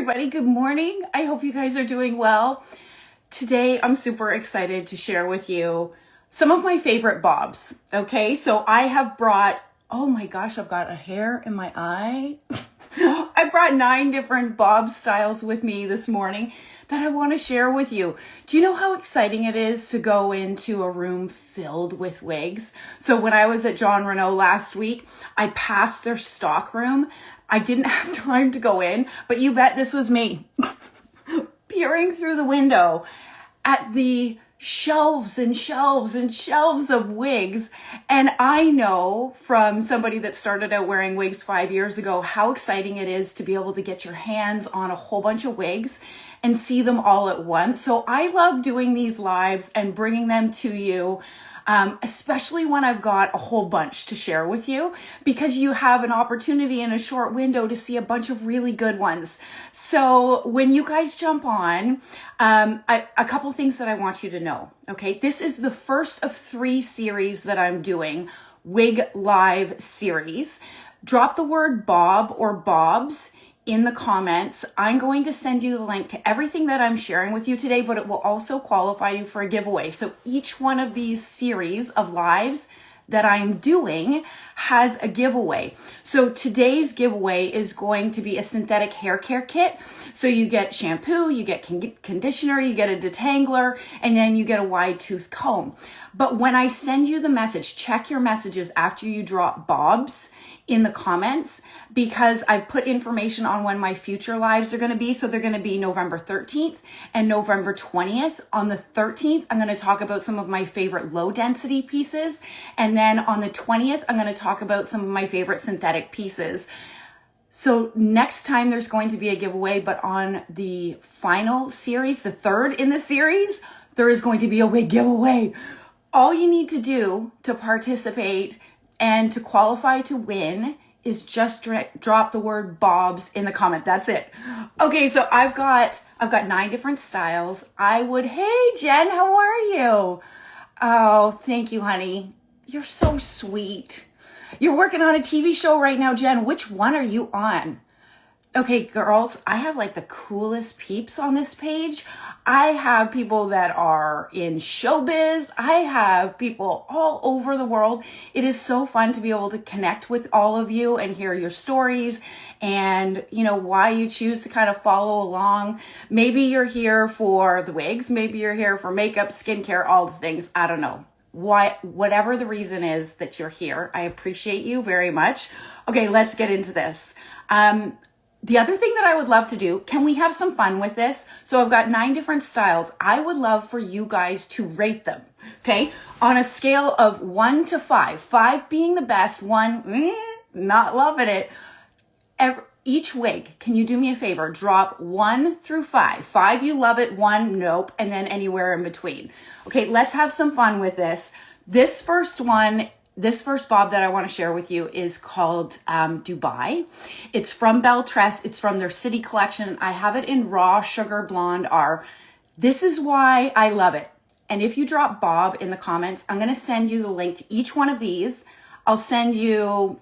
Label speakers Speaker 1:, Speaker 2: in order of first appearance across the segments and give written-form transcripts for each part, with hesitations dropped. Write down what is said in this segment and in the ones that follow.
Speaker 1: everybody. Good morning. I hope you guys are doing well. Today, I'm super excited to share with you some of my favorite bobs. Okay, so I have brought, oh my gosh, I've got a hair in my eye. I brought 9 different bob styles with me this morning that I want to share with you. Do you know how exciting it is to go into a room filled with wigs? So when I was at Jon Renau last week, I passed their stock room. I didn't have time to go in, but you bet this was me peering through the window at the shelves and shelves and shelves of wigs. And I know from somebody that started out wearing wigs 5 years ago, how exciting it is to be able to get your hands on a whole bunch of wigs and see them all at once. So I love doing these lives and bringing them to you, especially when I've got a whole bunch to share with you, because you have an opportunity in a short window to see a bunch of really good ones. So when you guys jump on, a couple things that I want you to know, okay? This is the first of 3 series that I'm doing, Wig Live series. Drop the word Bob or Bobs in the comments. I'm going to send you the link to everything that I'm sharing with you today, but it will also qualify you for a giveaway. So each one of these series of lives that I'm doing has a giveaway. So today's giveaway is going to be a synthetic hair care kit. So you get shampoo, you get conditioner, you get a detangler, and then you get a wide tooth comb. But when I send you the message, check your messages after you drop Bobs in the comments, because I put information on when my future lives are going to be. So they're going to be November 13th and November 20th. On the 13th, I'm going to talk about some of my favorite low density pieces. And then on the 20th, I'm going to talk about some of my favorite synthetic pieces. So next time there's going to be a giveaway, but on the final series, the 3rd in the series, there is going to be a wig giveaway. All you need to do to participate and to qualify to win is just drop the word Bobs in the comment. That's it. Okay, so I've got 9 different styles. Hey Jen, how are you? Oh, thank you, honey. You're so sweet. You're working on a TV show right now, Jen. Which one are you on? Okay, girls, I have like the coolest peeps on this page. I have people that are in showbiz. I have people all over the world. It is so fun to be able to connect with all of you and hear your stories and, you know, why you choose to kind of follow along. Maybe you're here for the wigs. Maybe you're here for makeup, skincare, all the things. I don't know. Whatever the reason is that you're here, I appreciate you very much. Okay, let's get into this. The other thing that I would love to do, can we have some fun with this? So I've got 9 different styles. I would love for you guys to rate them, okay? On a scale of 1 to 5, 5 being the best, 1, not loving it. Each wig, can you do me a favor? Drop 1 through 5. 5, you love it, 1, nope, and then anywhere in between. Okay, let's have some fun with this. This first bob that I want to share with you is called Dubai. It's from BelleTress. It's from their City collection. I have it in raw sugar blonde R. This is why I love it. And if you drop Bob in the comments, I'm going to send you the link to each one of these. I'll send you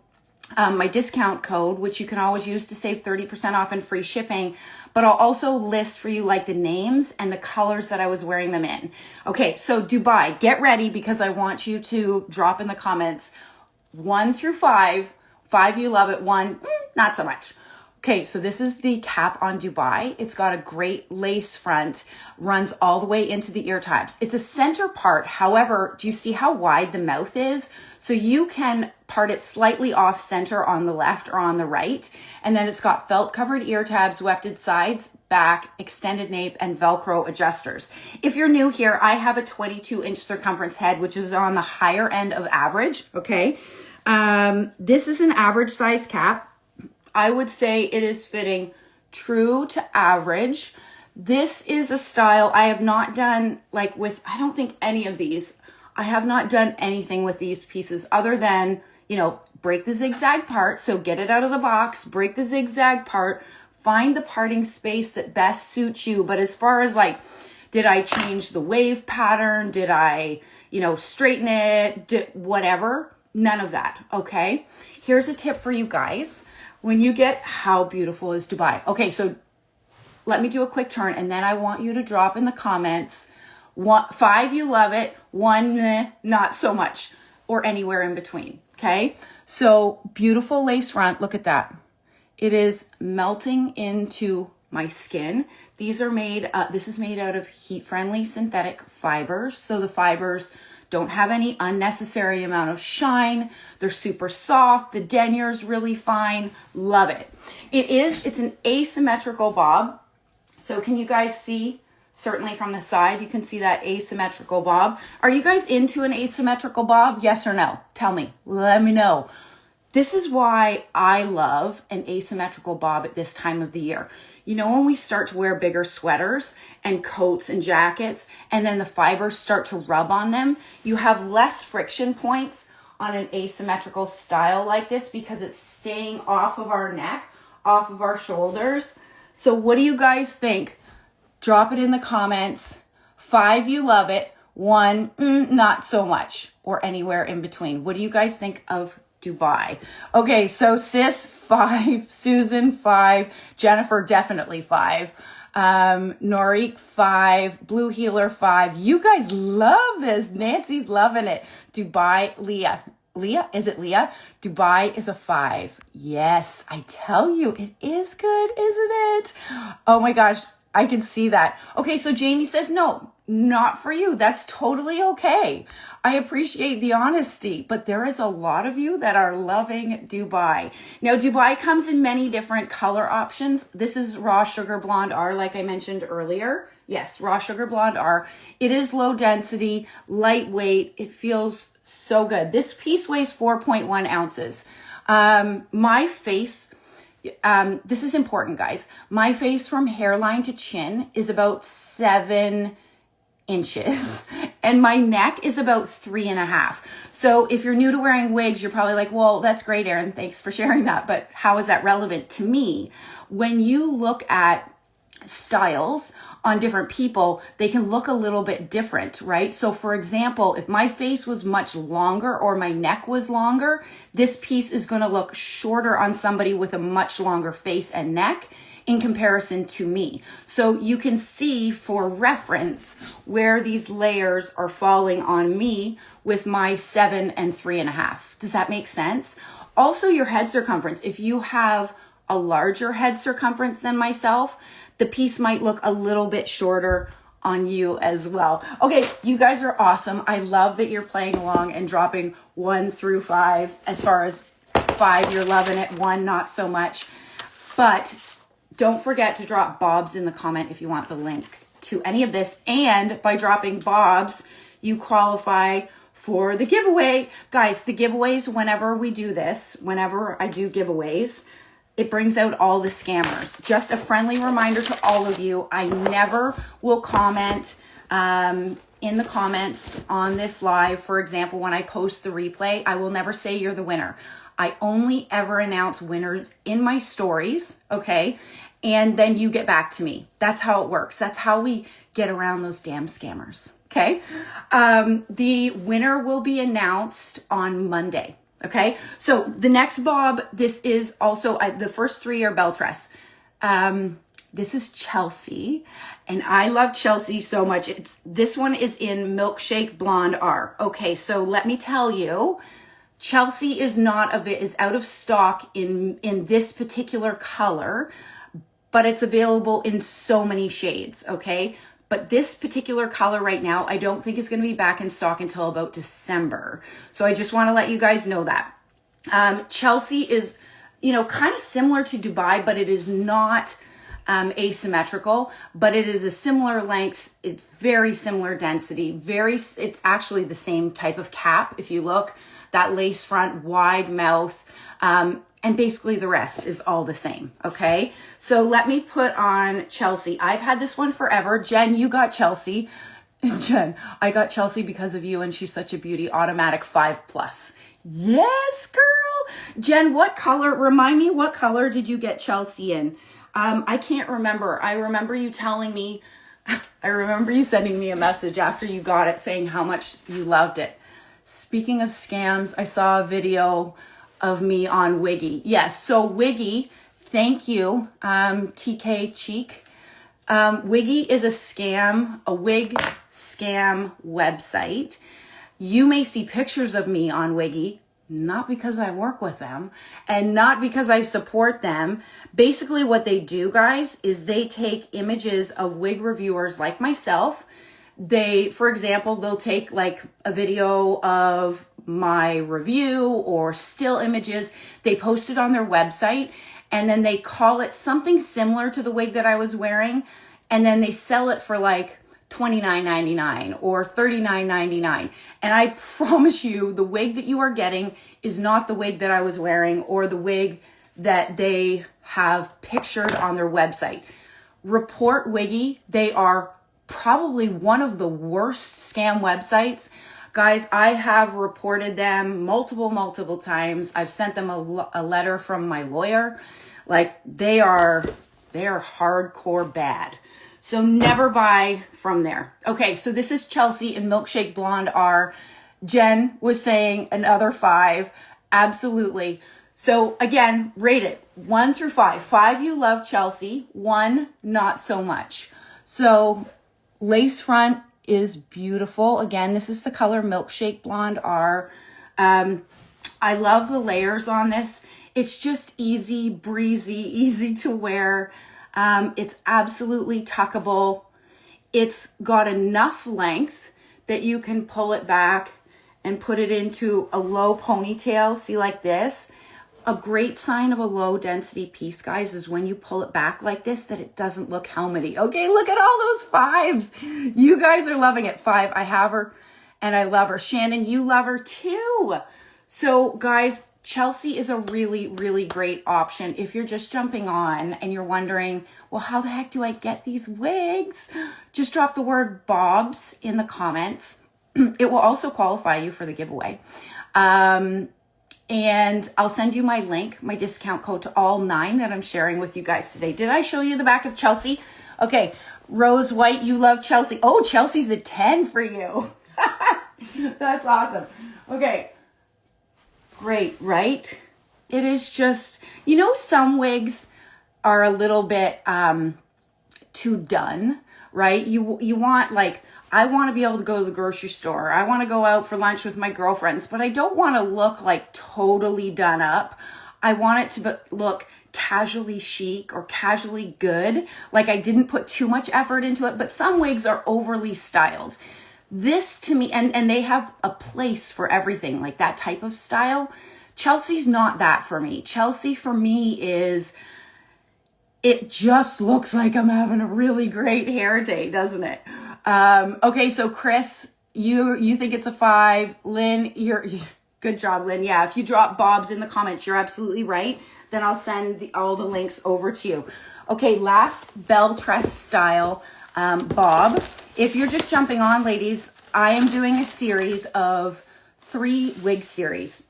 Speaker 1: my discount code, which you can always use to save 30% off and free shipping. But I'll also list for you like the names and the colors that I was wearing them in. Okay, so Dubai, get ready because I want you to drop in the comments 1 through 5. 5, you love it. 1, not so much. Okay, so this is the cap on Dubai. It's got a great lace front, runs all the way into the ear tabs. It's a center part. However, do you see how wide the mouth is? So you can part it slightly off center on the left or on the right. And then it's got felt covered ear tabs, wefted sides, back, extended nape, and Velcro adjusters. If you're new here, I have a 22-inch circumference head, which is on the higher end of average, okay? This is an average size cap. I would say it is fitting true to average. This is a style I have not done I don't think any of these. I have not done anything with these pieces other than, you know, break the zigzag part. So get it out of the box, break the zigzag part, find the parting space that best suits you. But as far as did I change the wave pattern? Did I, straighten it? Whatever. None of that. Okay. Here's a tip for you guys. When you get, how beautiful is Dubai? Okay. So let me do a quick turn, and then I want you to drop in the comments 5, you love it, 1, meh, not so much, or anywhere in between, okay? So beautiful lace front, look at that. It is melting into my skin. These are made, this is made out of heat-friendly synthetic fibers. So the fibers don't have any unnecessary amount of shine. They're super soft. The denier is really fine. Love it. It's an asymmetrical bob. So can you guys see? Certainly from the side, you can see that asymmetrical bob. Are you guys into an asymmetrical bob? Yes or no? Tell me. Let me know. This is why I love an asymmetrical bob at this time of the year. You know, when we start to wear bigger sweaters and coats and jackets, and then the fibers start to rub on them, you have less friction points on an asymmetrical style like this because it's staying off of our neck, off of our shoulders. So what do you guys think? Drop it in the comments. 5, you love it. 1, not so much, or anywhere in between. What do you guys think of Dubai? Okay, so sis, 5, Susan, 5, Jennifer, definitely 5, Norik, 5, Blue Healer, 5. You guys love this. Nancy's loving it. Dubai, Leah, is it Leah? Dubai is a 5. Yes, I tell you, it is good, isn't it? Oh my gosh, I can see that. Okay, so Jamie says, no, not for you. That's totally okay. I appreciate the honesty, but there is a lot of you that are loving Dubai. Now, Dubai comes in many different color options. This is Raw Sugar Blonde R, like I mentioned earlier. Yes, Raw Sugar Blonde R. It is low density, lightweight. It feels so good. This piece weighs 4.1 ounces. My face, this is important, guys. My face from hairline to chin is about 7 inches and my neck is about 3.5. So if you're new to wearing wigs, you're probably like, well, that's great, Erin. Thanks for sharing that. But how is that relevant to me? When you look at styles on different people, they can look a little bit different, right? So for example, if my face was much longer or my neck was longer, this piece is going to look shorter on somebody with a much longer face and neck in comparison to me. So you can see for reference where these layers are falling on me with my 7 and 3.5. Does that make sense? Also, your head circumference. If you have a larger head circumference than myself, the piece might look a little bit shorter on you as well. Okay, you guys are awesome. I love that you're playing along and dropping 1 through 5. As far as 5, you're loving it. 1, not so much. But don't forget to drop bobs in the comment if you want the link to any of this. And by dropping bobs, you qualify for the giveaway. Guys, the giveaways, whenever we do this, whenever I do giveaways, it brings out all the scammers. Just a friendly reminder to all of you, I never will comment in the comments on this live. For example, when I post the replay, I will never say you're the winner. I only ever announce winners in my stories, okay? And then you get back to me. That's how it works. That's how we get around those damn scammers, okay? The winner will be announced on Monday, okay? So the next bob, this is also, the first 3 are BelleTress. This is 𝐁𝐒, and I love 𝐁𝐒 so much. This one is in Milkshake Blonde R. Okay, so let me tell you, 𝐁𝐒 is out of stock in this particular color, but it's available in so many shades, okay? But this particular color right now, I don't think is gonna be back in stock until about December. So I just wanna let you guys know that. 𝐁𝐒 is, kind of similar to Dubai, but it is not asymmetrical, but it is a similar length. It's very similar density. It's actually the same type of cap. If you look, that lace front, wide mouth, and basically the rest is all the same, okay? So let me put on 𝐁𝐒. I've had this one forever. Jen, you got 𝐁𝐒. Jen, I got 𝐁𝐒 because of you, and she's such a beauty. Automatic 5+. Yes, girl. Jen, what color? Remind me, what color did you get 𝐁𝐒 in? I can't remember. I remember you telling me, I remember you sending me a message after you got it saying how much you loved it. Speaking of scams, I saw a video of me on Wiggy. Yes, so Wiggy, thank you, TK Cheek. Wiggy is a scam, a wig scam website. You may see pictures of me on Wiggy, not because I work with them and not because I support them. Basically what they do, guys, is they take images of wig reviewers like myself. For example, they'll take like a video of my review or still images. They post it on their website and then they call it something similar to the wig that I was wearing. And then they sell it for like $29.99 or $39.99. And I promise you the wig that you are getting is not the wig that I was wearing or the wig that they have pictured on their website. Report Wiggy. They are probably one of the worst scam websites. Guys, I have reported them multiple times. I've sent them a letter from my lawyer. Like they are hardcore bad. So never buy from there. Okay, so this is 𝐁𝐒 and Milkshake Blonde R. Jen was saying another 5. Absolutely. So again, rate it 1 through 5. 5, you love 𝐁𝐒. 1, not so much. So lace front is beautiful. Again, this is the color Milkshake Blonde R. I love the layers on this. It's just easy, breezy, easy to wear. It's absolutely tuckable. It's got enough length that you can pull it back and put it into a low ponytail. See, like this. A great sign of a low density piece, guys, is when you pull it back like this, that it doesn't look helmety. Okay, look at all those 5s. You guys are loving it. 5, I have her and I love her. Shannon, you love her too. So guys, 𝐁𝐒 is a really great option if you're just jumping on and you're wondering, well, how the heck do I get these wigs? Just drop the word Bobs in the comments. It will also qualify you for the giveaway. And I'll send you my link, my discount code to all 9 that I'm sharing with you guys today. Did I show you the back of 𝐁𝐒? Okay, Rose White, you love 𝐁𝐒. Oh, 𝐁𝐒's a 10 for you. That's awesome. Okay. Great, right? It is just, you know, some wigs are a little bit too done, right? You want, like, I want to be able to go to the grocery store. I want to go out for lunch with my girlfriends, but I don't want to look like totally done up. I want it to look casually chic or casually good. Like I didn't put too much effort into it, but some wigs are overly styled. This to me, and they have a place for everything, like that type of style. 𝐁𝐒's not that for me. 𝐁𝐒 for me is, it just looks like I'm having a really great hair day, doesn't it? Okay, so Chris, you think it's a 5. Lynn, good job, Lynn. Yeah, if you drop Bobs in the comments, you're absolutely right. Then I'll send all the links over to you. Okay, last BelleTress style bob. If you're just jumping on, ladies, I am doing a series of 3 wig series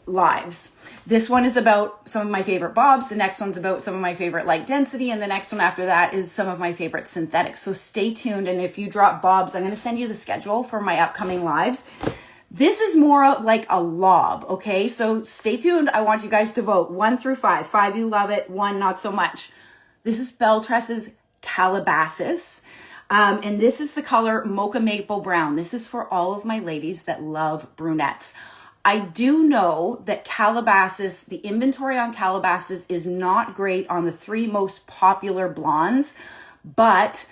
Speaker 1: lives. This one is about some of my favorite bobs. The next one's about some of my favorite light density. And the next one after that is some of my favorite synthetics. So stay tuned. And if you drop Bobs, I'm going to send you the schedule for my upcoming lives. This is more like a lob. Okay. So stay tuned. I want you guys to vote 1 through 5. 5, you love it. 1, not so much. This is BelleTress's Calabasas. And this is the color Mocha Maple Brown. This is for all of my ladies that love brunettes. I do know that Calabasas, the inventory on Calabasas is not great on the 3 most popular blondes, but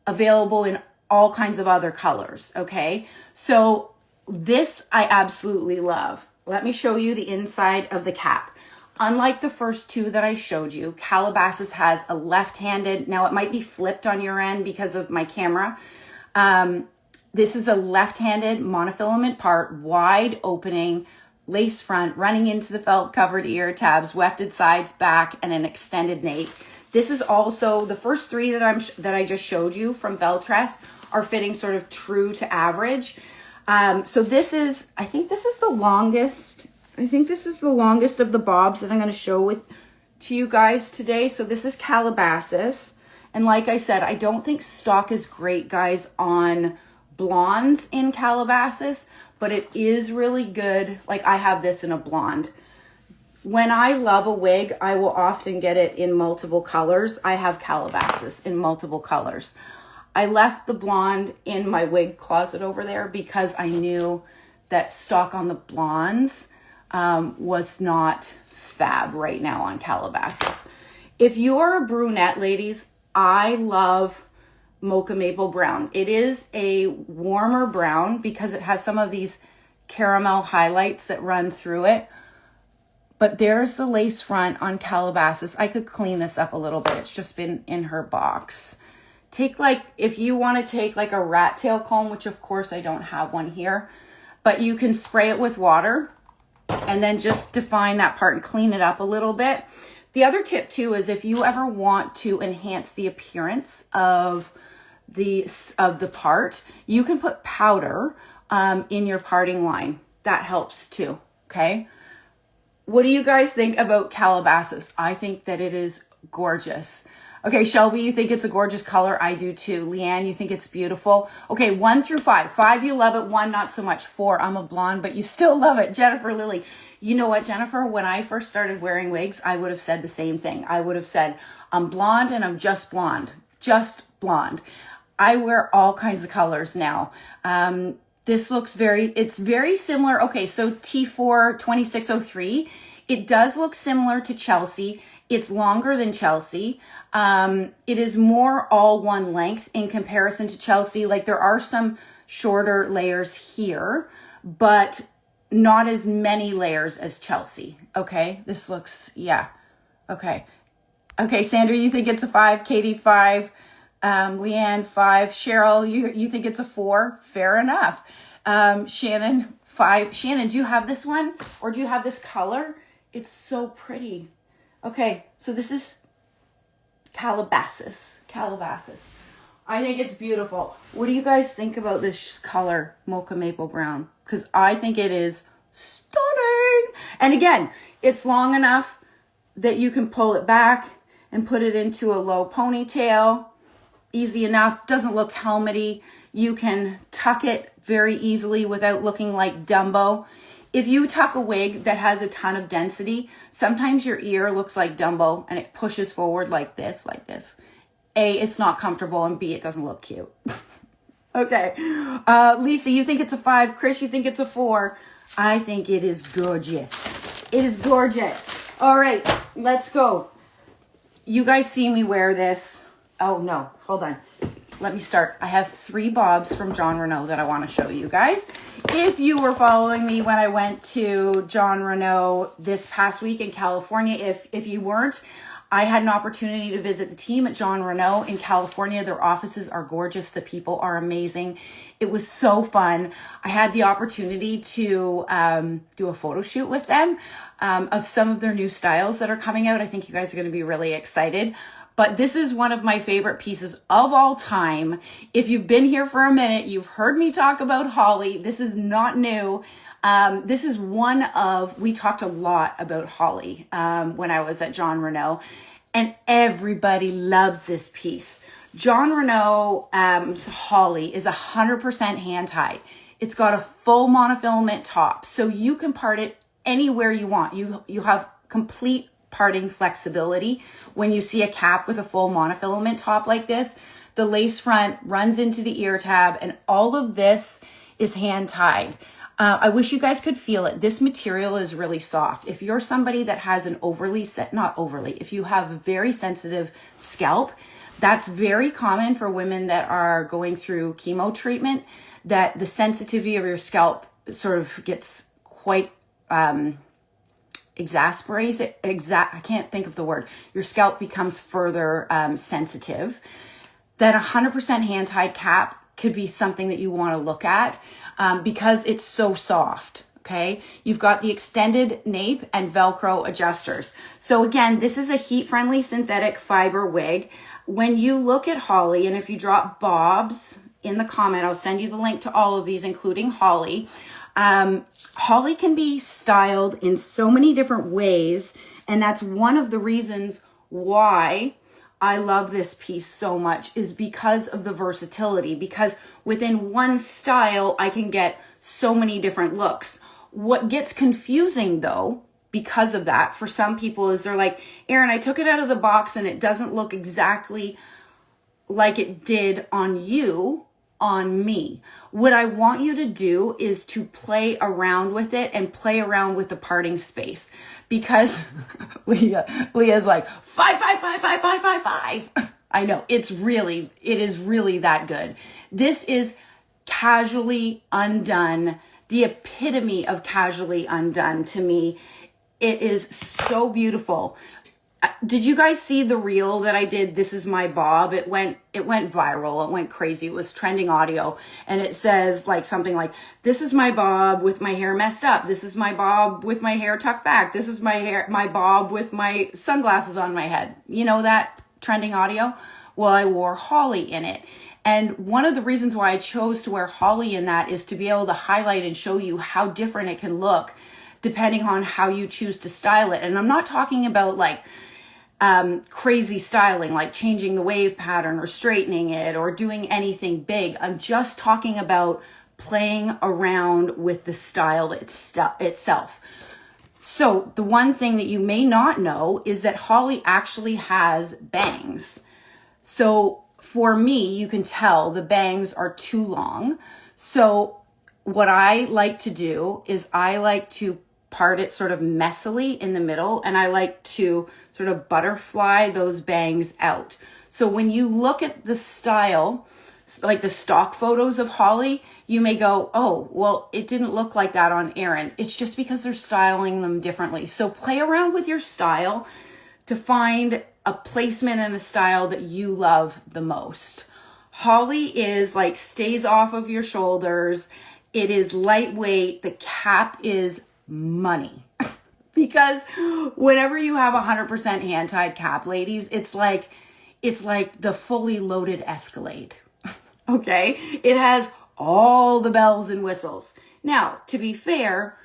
Speaker 1: available in all kinds of other colors, okay? So this I absolutely love. Let me show you the inside of the cap. Unlike the first 2 that I showed you, Calabasas has a left-handed, now it might be flipped on your end because of my camera. This is a left-handed monofilament part, wide opening, lace front, running into the felt-covered ear tabs, wefted sides, back, and an extended nape. This is also, the first 3 that I just showed you from BelleTress are fitting sort of true to average. So this is, I think this is the longest of the bobs that I'm going to show to you guys today. So this is Calabasas. And like I said, I don't think stock is great, guys, on blondes in Calabasas, but it is really good. Like I have this in a blonde. When I love a wig, I will often get it in multiple colors. I have Calabasas in multiple colors. I left the blonde in my wig closet over there because I knew that stock on the blondes was not fab right now on Calabasas. If you're a brunette, ladies, I love Mocha Maple Brown. It is a warmer brown because it has some of these caramel highlights that run through it. But there's the lace front on Calabasas. I could clean this up a little bit. It's just been in her box. Take if you want to take like a rat tail comb, which of course I don't have one here, but you can spray it with water and then just define that part and clean it up a little bit. The other tip too is if you ever want to enhance the appearance of the part, you can put powder in your parting line. That helps too, okay? What do you guys think about Calabasas? I think that it is gorgeous. Okay, Shelby, you think it's a gorgeous color? I do too. Leanne, you think it's beautiful? Okay, 1 through 5. 5, you love it. 1, not so much. 4, I'm a blonde, but you still love it. Jennifer Lilly. You know what, Jennifer? When I first started wearing wigs, I would have said the same thing. I would have said, I'm blonde and I'm just blonde. Just blonde. I wear all kinds of colors now. This looks it's very similar. Okay, so T4 2603. It does look similar to 𝐁𝐒. It's longer than 𝐁𝐒. It is more all one length in comparison to 𝐁𝐒. Like there are some shorter layers here, but not as many layers as 𝐁𝐒. Okay, this looks, yeah. Okay. Okay, Sandra, you think it's a 5. Katie, 5. Leanne, 5. Cheryl, you think it's a 4. Fair enough. Shannon, 5. Shannon, do you have this one? Or do you have this color? It's so pretty. Okay, so this is Calabasas. Calabasas. I think it's beautiful. What do you guys think about this color, Mocha Maple Brown? Because I think it is stunning. And again, it's long enough that you can pull it back and put it into a low ponytail. Easy enough. Doesn't look helmety. You can tuck it very easily without looking like Dumbo. If you tuck a wig that has a ton of density, sometimes your ear looks like Dumbo and it pushes forward like this, A, it's not comfortable, and B, it doesn't look cute. Okay. Lisa, you think it's a 5. Chris, you think it's a 4. I think it is gorgeous. It is gorgeous. All right, let's go. You guys see me wear this. Oh, no. Hold on. Let me start. I have 3 bobs from Jon Renau that I want to show you guys. If you were following me when I went to Jon Renau this past week in California, if you weren't, I had an opportunity to visit the team at Jon Renau in California. Their offices are gorgeous. The people are amazing. It was so fun. I had the opportunity to do a photo shoot with them of some of their new styles that are coming out. I think you guys are going to be really excited. But this is one of my favorite pieces of all time. If you've been here for a minute, you've heard me talk about Holly. This is not new. This is we talked a lot about Holly when I was at Jon Renau, and everybody loves this piece. Jon Renau's Holly is 100% hand tied. It's got a full monofilament top, so you can part it anywhere you want. You have complete parting flexibility. When you see a cap with a full monofilament top like this, the lace front runs into the ear tab, and all of this is hand tied. I wish you guys could feel it. This material is really soft. If you're somebody that has if you have a very sensitive scalp, that's very common for women that are going through chemo treatment, that the sensitivity of your scalp sort of gets quite exasperated. I can't think of the word. Your scalp becomes further sensitive. That 100% hand-tied cap could be something that you want to look at because it's so soft. Okay, you've got the extended nape and Velcro adjusters. So again, this is a heat-friendly synthetic fiber wig. When you look at Holly, and if you drop Bob's in the comment, I'll send you the link to all of these, including Holly. Holly can be styled in so many different ways, and that's one of the reasons why I love this piece so much, is because of the versatility, because within one style, I can get so many different looks. What gets confusing though because of that for some people is they're like, Erin, I took it out of the box and it doesn't look exactly like it did on you, on me. What I want you to do is to play around with it and play around with the parting space, because Leah's like, five, five, five, five, five, five, five. I know, it is really that good. This is casually undone, the epitome of casually undone to me. It is so beautiful. Did you guys see the reel that I did? This is my bob. It went viral. It went crazy. It was trending audio. And it says like something like, this is my bob with my hair messed up. This is my bob with my hair tucked back. This is my bob with my sunglasses on my head. You know that trending audio? Well, I wore holly in it. And one of the reasons why I chose to wear holly in that is to be able to highlight and show you how different it can look depending on how you choose to style it. And I'm not talking about like crazy styling, like changing the wave pattern or straightening it or doing anything big. I'm just talking about playing around with the style itself. So the one thing that you may not know is that holly actually has bangs. So for me, you can tell the bangs are too long. So what I like to do is I like to part it sort of messily in the middle, and I like to sort of butterfly those bangs out. So when you look at the style, like the stock photos of holly, you may go, oh, well, it didn't look like that on Erin. It's just because they're styling them differently. So play around with your style to find a placement and a style that you love the most. Holly is like stays off of your shoulders. It is lightweight. The cap is money. Because whenever you have 100% hand-tied cap, ladies, it's like the fully loaded Escalade. Okay? It has all the bells and whistles. Now, to be fair,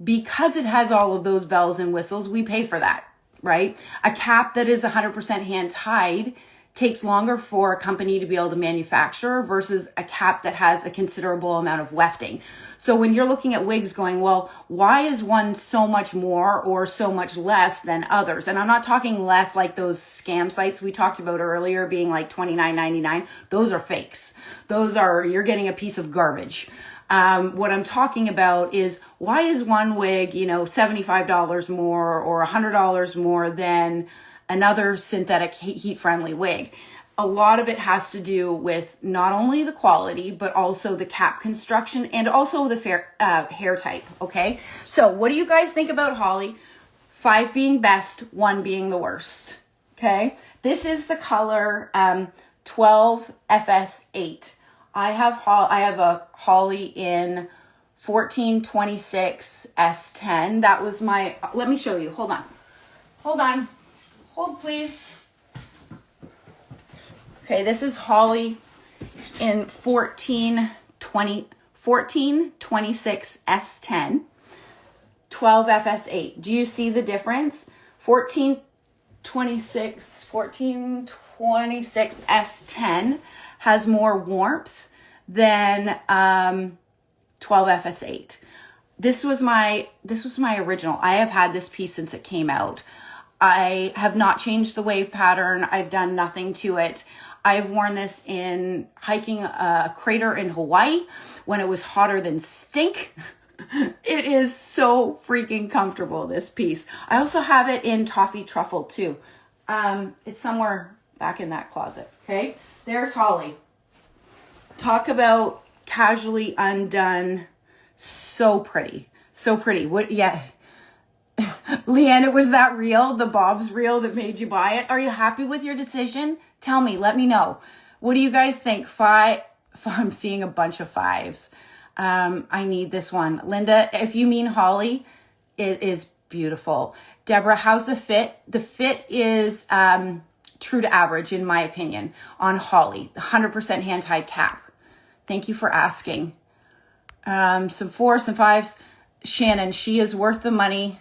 Speaker 1: because it has all of those bells and whistles, we pay for that, right? A cap that is 100% hand-tied takes longer for a company to be able to manufacture versus a cap that has a considerable amount of wefting. So when you're looking at wigs going, well, why is one so much more or so much less than others? And I'm not talking less like those scam sites we talked about earlier being like $29.99. Those are fakes. You're getting a piece of garbage. What I'm talking about is, why is one wig, $75 more or $100 more than another synthetic heat-friendly wig? A lot of it has to do with not only the quality, but also the cap construction and also the hair type, okay? So what do you guys think about holly? 5 being best, 1 being the worst, okay? This is the color 12 FS8. I have a holly in 1426 S10. That was my, let me show you, hold on. Hold, please. Okay, this is holly in 1426 S10, 12 FS8. Do you see the difference? 1426 S10 has more warmth than 12 FS8. This was my original. I have had this piece since it came out. I have not changed the wave pattern. I've done nothing to it. I've worn this in hiking a crater in Hawaii when it was hotter than stink. It is so freaking comfortable, this piece. I also have it in toffee truffle too. It's somewhere back in that closet, okay? There's holly. Talk about casually undone. So pretty. So pretty. What? Yeah. Leanne, it was that reel, the Bob's reel, that made you buy it. Are you happy with your decision? Tell me, let me know. What do you guys think? 5, I'm seeing a bunch of 5s. I need this one. Linda, if you mean holly, it is beautiful. Deborah, how's the fit? The fit is true to average, in my opinion, on holly. 100% hand-tied cap. Thank you for asking. Some 4s, some 5s. Shannon, she is worth the money.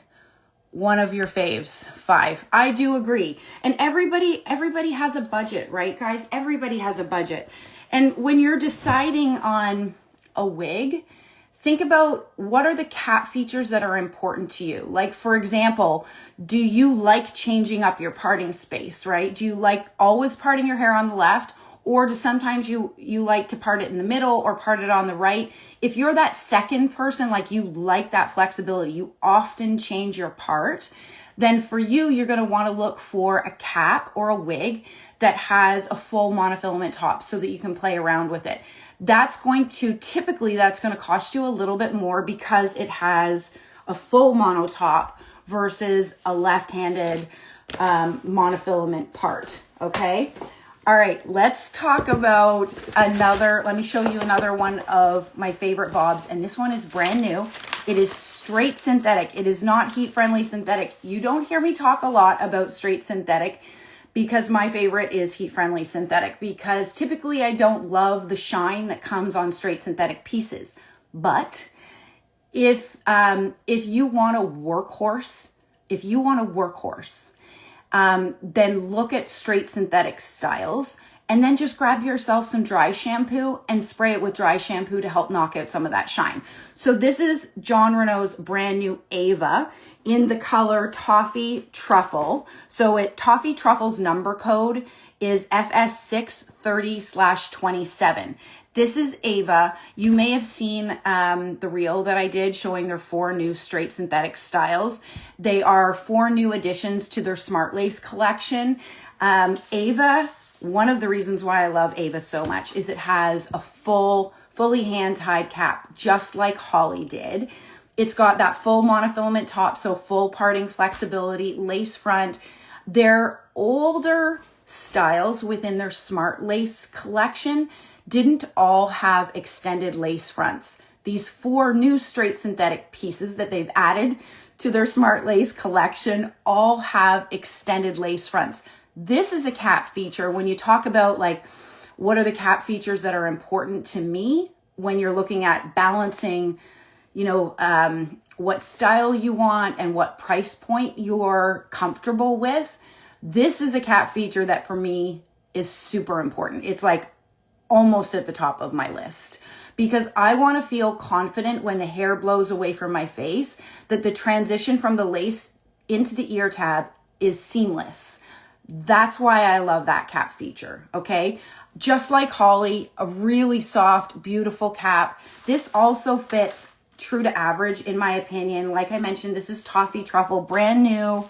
Speaker 1: One of your faves, 5. I do agree. And everybody has a budget, right, guys? Everybody has a budget. And when you're deciding on a wig, think about what are the cap features that are important to you. Like, for example, do you like changing up your parting space, right? Do you like always parting your hair on the left? Or do sometimes you like to part it in the middle or part it on the right? If you're that second person, like you like that flexibility, you often change your part, then for you, you're going to want to look for a cap or a wig that has a full monofilament top so that you can play around with it. That's going to cost you a little bit more because it has a full mono top versus a left-handed monofilament part, okay? All right, let's talk about let me show you another one of my favorite bobs, and this one is brand new. It is straight synthetic. It is not heat-friendly synthetic. You don't hear me talk a lot about straight synthetic because my favorite is heat-friendly synthetic, because typically I don't love the shine that comes on straight synthetic pieces. But if you want a workhorse, then look at straight synthetic styles, and then just grab yourself some dry shampoo and spray it with dry shampoo to help knock out some of that shine. So this is Jon Renau's brand new Ava in the color Toffee Truffle. So Toffee Truffle's number code is FS630/27. This is Ava. You may have seen the reel that I did showing their 4 new straight synthetic styles. They are 4 new additions to their Smart Lace collection. Ava, one of the reasons why I love Ava so much is it has a fully hand-tied cap, just like Holly did. It's got that full monofilament top, so full parting flexibility, lace front. Their older styles within their Smart Lace collection didn't all have extended lace fronts. These 4 new straight synthetic pieces that they've added to their Smart Lace collection all have extended lace fronts. This is a cap feature. When you talk about like, what are the cap features that are important to me when you're looking at balancing, what style you want and what price point you're comfortable with, this is a cap feature that for me is super important. It's like almost at the top of my list because I want to feel confident when the hair blows away from my face that the transition from the lace into the ear tab is seamless. That's why I love that cap feature, okay? Just like Holly, a really soft, beautiful cap. This also fits true to average, in my opinion. Like I mentioned, this is Toffee Truffle, brand new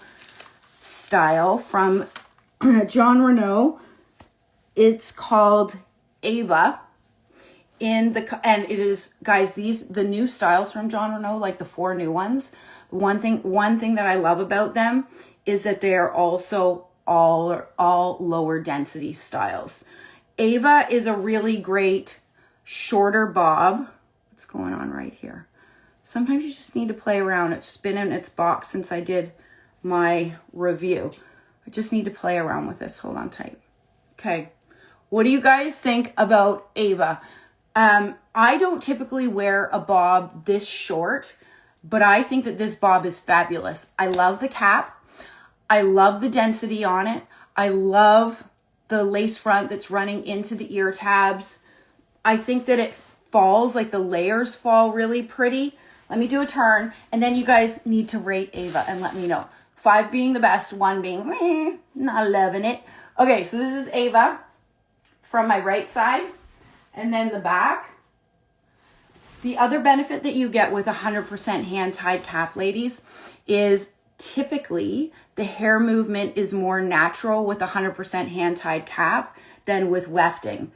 Speaker 1: style from Jon Renau. It's called Ava. And it is, guys, the new styles from Jon Renau, like the 4 new ones. One thing that I love about them is that they're also all lower density styles. Ava is a really great shorter bob. What's going on right here? Sometimes you just need to play around. It's been in its box since I did my review. I just need to play around with this. Hold on tight. Okay. What do you guys think about Ava? I don't typically wear a bob this short, but I think that this bob is fabulous. I love the cap. I love the density on it. I love the lace front that's running into the ear tabs. I think that it falls, like the layers fall really pretty. Let me do a turn, and then you guys need to rate Ava and let me know. 5 being the best, 1 being not loving it. Okay, so this is Ava from my right side, and then the back. The other benefit that you get with 100% hand-tied cap, ladies, is typically the hair movement is more natural with 100% hand-tied cap than with wefting.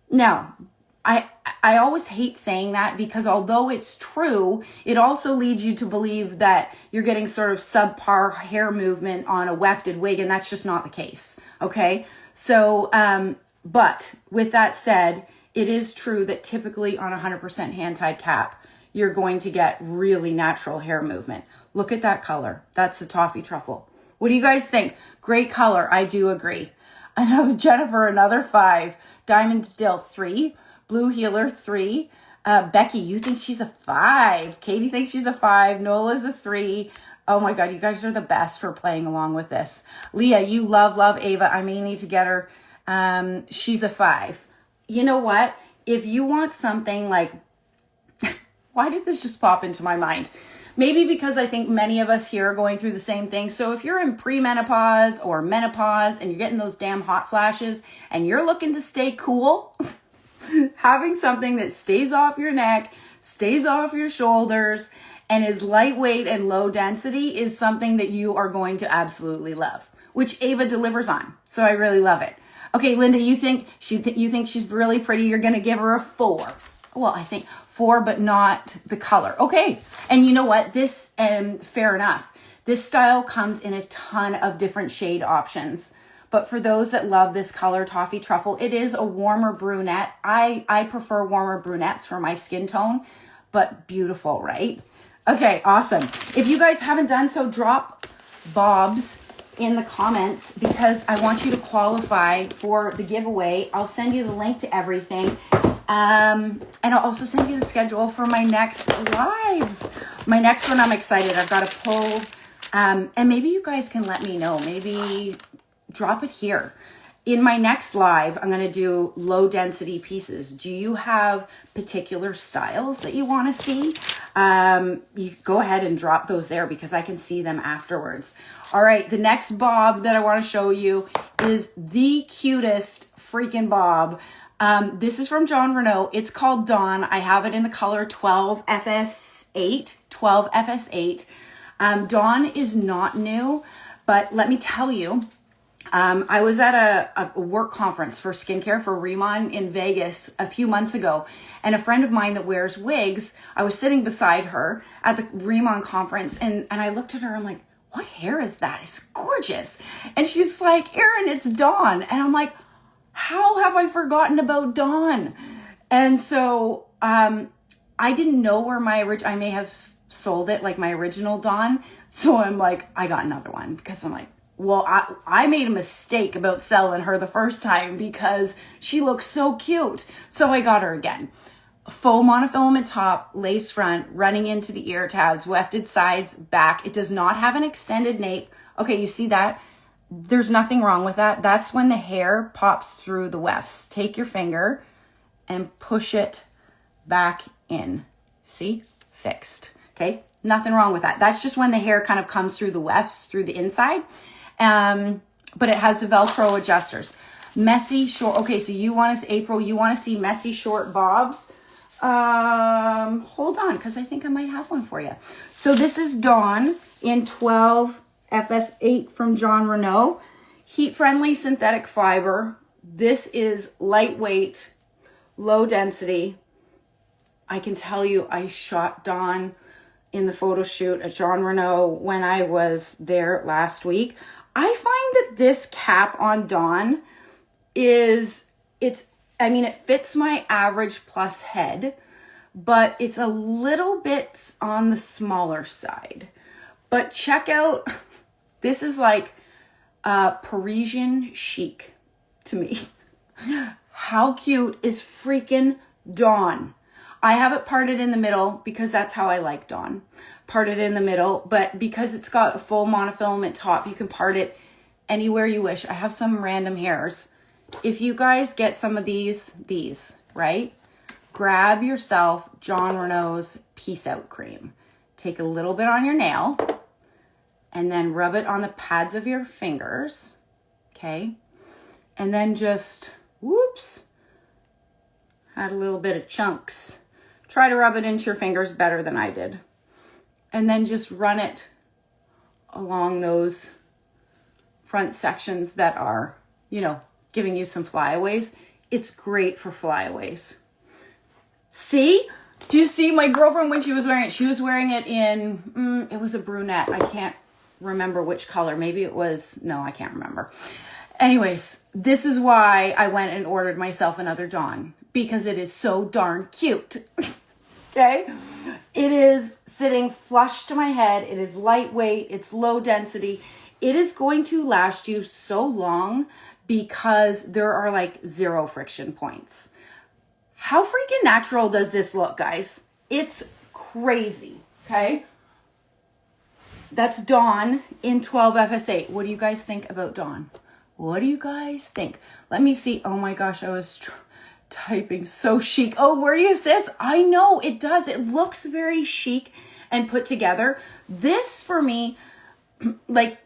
Speaker 1: Now, I always hate saying that because although it's true, it also leads you to believe that you're getting sort of subpar hair movement on a wefted wig, and that's just not the case, okay? So, but with that said, it is true that typically on 100% hand-tied cap, you're going to get really natural hair movement. Look at that color. That's the Toffee Truffle. What do you guys think? Great color. I do agree. I know Jennifer, another 5. Diamond Dill, 3. Blue Healer, 3. Becky, you think she's a 5. Katie thinks she's a 5. Nola's a 3. Oh my God, you guys are the best for playing along with this. Leah, you love Ava. I may need to get her. She's a 5. You know what? If you want something like Why did this just pop into my mind? Maybe because I think many of us here are going through the same thing. So if you're in premenopause or menopause and you're getting those damn hot flashes and you're looking to stay cool, having something that stays off your neck, stays off your shoulders, and is lightweight and low density is something that you are going to absolutely love, which Ava delivers on. So I really love it. Okay, Linda, you think she's really pretty? You're going to give her a 4. Well, I think 4, but not the color. Okay. And you know what? This, fair enough. This style comes in a ton of different shade options. But for those that love this color, Toffee Truffle, it is a warmer brunette. I prefer warmer brunettes for my skin tone, but beautiful, right? Okay, awesome. If you guys haven't done so, drop bobs in the comments because I want you to qualify for the giveaway. I'll send you the link to everything. And I'll also send you the schedule for my next lives. My next one, I'm excited. I've got a poll. And maybe you guys can let me know. Maybe drop it here. In my next live, I'm going to do low density pieces. Do you have particular styles that you want to see? You go ahead and drop those there because I can see them afterwards. All right, the next bob that I want to show you is the cutest freaking bob. This is from Jon Renau. It's called Dawn. I have it in the color 12 FS8. 12 FS8. Dawn is not new, but let me tell you, I was at a work conference for skincare for Remon in Vegas a few months ago, and a friend of mine that wears wigs, I was sitting beside her at the Remon conference, and I looked at her, I'm like, what hair is that? It's gorgeous. And she's like, Erin, it's Dawn. And I'm like, how have I forgotten about Dawn? And so I didn't know where I may have sold it, like my original Dawn. So I'm like, I got another one because I'm like, well, I made a mistake about selling her the first time because she looks so cute. So I got her again. Full monofilament top, lace front, running into the ear tabs, wefted sides, back. It does not have an extended nape. Okay, you see that? There's nothing wrong with that. That's when the hair pops through the wefts. Take your finger and push it back in. See? Fixed. Okay? Nothing wrong with that. That's just when the hair kind of comes through the wefts, through the inside. But it has the Velcro adjusters. Messy, short. Okay, so you want to, April, you want to see messy, short bobs? Hold on, because I think I might have one for you. So this is Dawn in 12 FS8 from Jon Renau. Heat-friendly synthetic fiber. This is lightweight, low density. I can tell you I shot Dawn in the photo shoot at Jon Renau when I was there last week. I find that this cap on Dawn it fits my average plus head, but it's a little bit on the smaller side. But check out, this is like Parisian chic to me. How cute is freaking Dawn? I have it parted in the middle because that's how I like Dawn. Parted in the middle, but because it's got a full monofilament top, you can part it anywhere you wish. I have some random hairs. If you guys get some of these, right? Grab yourself Jon Renau's Peace Out Cream. Take a little bit on your nail and then rub it on the pads of your fingers, okay? And then just, whoops, had a little bit of chunks. Try to rub it into your fingers better than I did. And then just run it along those front sections that are, giving you some flyaways. It's great for flyaways. See? Do you see my girlfriend when she was wearing it? She was wearing it in, it was a brunette. I can't remember which color. Maybe it was, no, I can't remember. Anyways, this is why I went and ordered myself another Dawn, because it is so darn cute. Okay? It is sitting flush to my head. It is lightweight. It's low density. It is going to last you so long because there are like 0 friction points. How freaking natural does this look, guys? It's crazy, okay? That's Dawn in 12 FS8. What do you guys think about Dawn? What do you guys think? Let me see. Oh my gosh, I was typing so chic. Oh, were you, sis? I know it does. It looks very chic and put together. This for me, like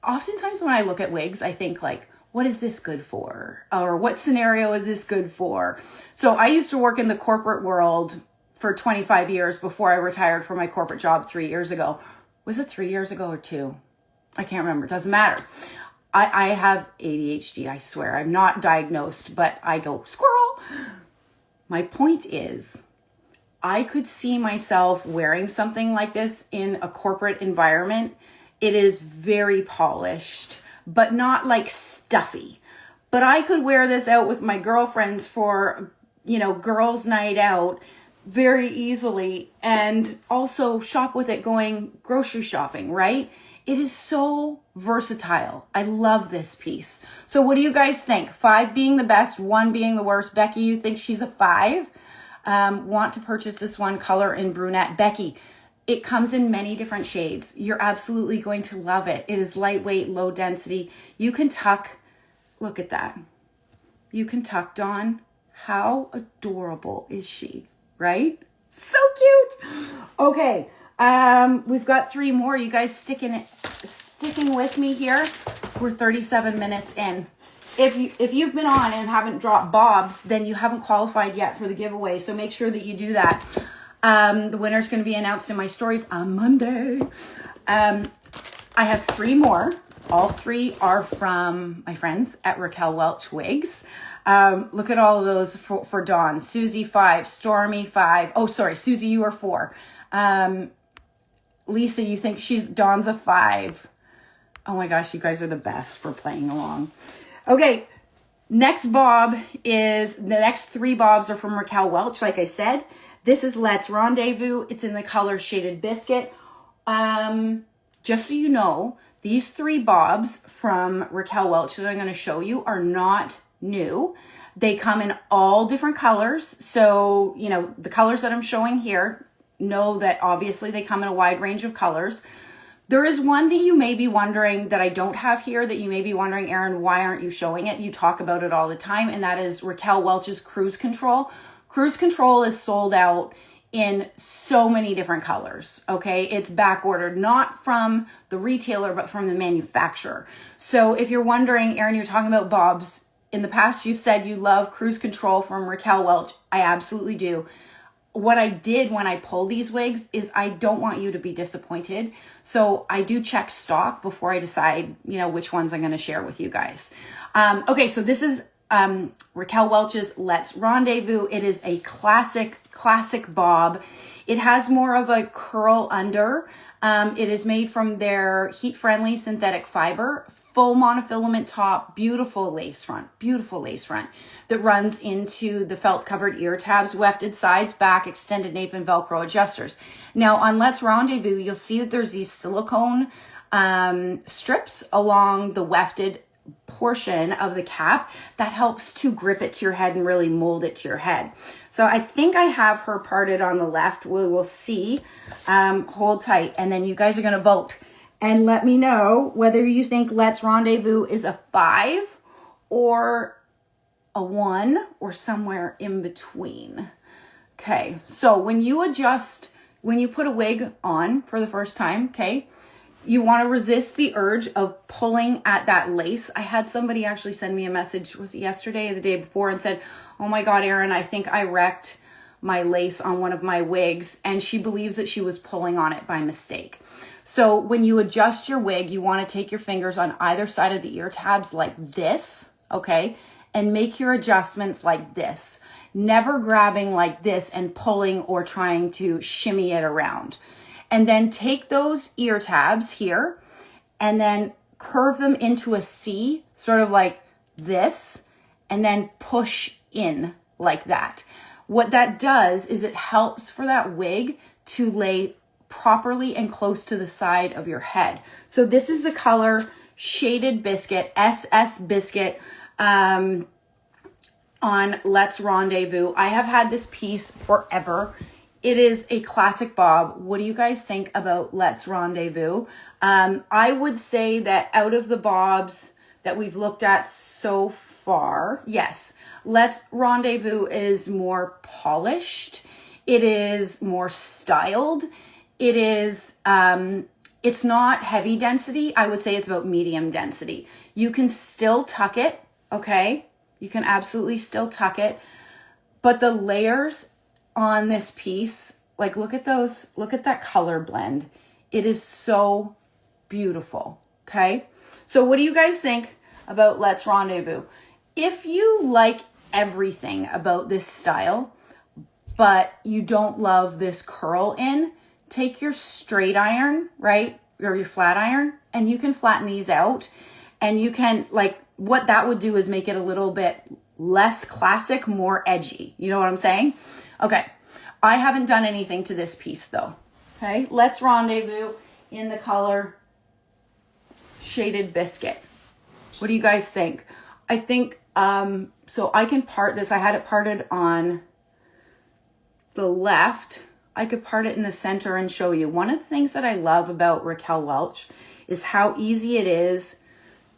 Speaker 1: oftentimes when I look at wigs, I think like, what is this good for? Or what scenario is this good for? So I used to work in the corporate world for 25 years before I retired from my corporate job 3 years ago. Was it 3 years ago or 2? I can't remember. It doesn't matter. I have ADHD, I swear. I'm not diagnosed, but I go squirrel. My point is, I could see myself wearing something like this in a corporate environment. It is very polished, but not like stuffy. But I could wear this out with my girlfriends for, girls' night out very easily, and also shop with it going grocery shopping, right? It is so versatile. I love this piece. So what do you guys think? 5 being the best, 1 being the worst. Becky, you think she's a 5? Want to purchase this one, color in brunette. Becky, it comes in many different shades. You're absolutely going to love it. It is lightweight, low density. You can tuck, look at that. You can tuck Dawn. How adorable is she, right? So cute. Okay. We've got 3 more. You guys sticking with me here. We're 37 minutes in. If you've been on and haven't dropped bobs, then you haven't qualified yet for the giveaway. So make sure that you do that. The winner's going to be announced in my stories on Monday. I have 3 more. All 3 are from my friends at 𝐁𝐒 Wigs. Look at all of those for Dawn. Susie 5, Stormy 5. Oh, sorry, Susie, you are 4. Lisa, you think Dawn's a 5. Oh my gosh, you guys are the best for playing along. Okay, next bob is, the next 3 bobs are from 𝐁𝐒, like I said. This is Let's Rendezvous. It's in the color Shaded Biscuit. Just so you know, these 3 bobs from 𝐁𝐒 that I'm going to show you are not new. They come in all different colors. So, the colors that I'm showing here, know that obviously they come in a wide range of colors. There is one that you may be wondering that I don't have here, that you may be wondering, Erin, why aren't you showing it? You talk about it all the time, and that is 𝐁𝐒's Cruise Control. Cruise Control is sold out in so many different colors, okay? It's back ordered, not from the retailer, but from the manufacturer. So if you're wondering, Erin, you're talking about bobs. In the past, you've said you love Cruise Control from 𝐁𝐒. I absolutely do. What I did when I pull these wigs is I don't want you to be disappointed. So I do check stock before I decide, which ones I'm going to share with you guys. Okay, so this is 𝐁𝐒's Let's Rendezvous. It is a classic bob. It has more of a curl under. It is made from their heat-friendly synthetic fiber, full monofilament top, beautiful lace front that runs into the felt covered ear tabs, wefted sides, back, extended nape, and Velcro adjusters. Now on Let's Rendezvous, you'll see that there's these silicone strips along the wefted portion of the cap that helps to grip it to your head and really mold it to your head. So I think I have her parted on the left. We will see. Hold tight, and then you guys are going to vote and let me know whether you think Let's Rendezvous is a 5 or a 1 or somewhere in between. Okay, so when you put a wig on for the first time, okay, you want to resist the urge of pulling at that lace. I had somebody actually send me a message, was it yesterday or the day before, and said, oh my God, Erin, I think I wrecked my lace on one of my wigs, and she believes that she was pulling on it by mistake. So when you adjust your wig, you want to take your fingers on either side of the ear tabs like this, okay, and make your adjustments like this. Never grabbing like this and pulling or trying to shimmy it around. And then take those ear tabs here and then curve them into a C, sort of like this, and then push in like that. What that does is it helps for that wig to lay properly and close to the side of your head. So this is the color Shaded Biscuit, SS Biscuit, on Let's Rendezvous. I have had this piece forever. It is a classic bob. What do you guys think about Let's Rendezvous? I would say that out of the bobs that we've looked at so far. Yes, Let's Rendezvous is more polished. It is more styled. It is, it's not heavy density. I would say it's about medium density. You can still tuck it, okay? You can absolutely still tuck it. But the layers on this piece, like look at those, look at that color blend. It is so beautiful, okay? So what do you guys think about Let's Rendezvous? If you like everything about this style, but you don't love this curl in, take your straight iron, right? Or your flat iron, and you can flatten these out. And you can, like, what that would do is make it a little bit less classic, more edgy. You know what I'm saying? Okay. I haven't done anything to this piece though. Okay. Let's Rendezvous in the color Shaded Biscuit. What do you guys think? I think, so I can part this. I had it parted on the left. I could part it in the center and show you. One of the things that I love about 𝐁𝐎𝐿 is how easy it is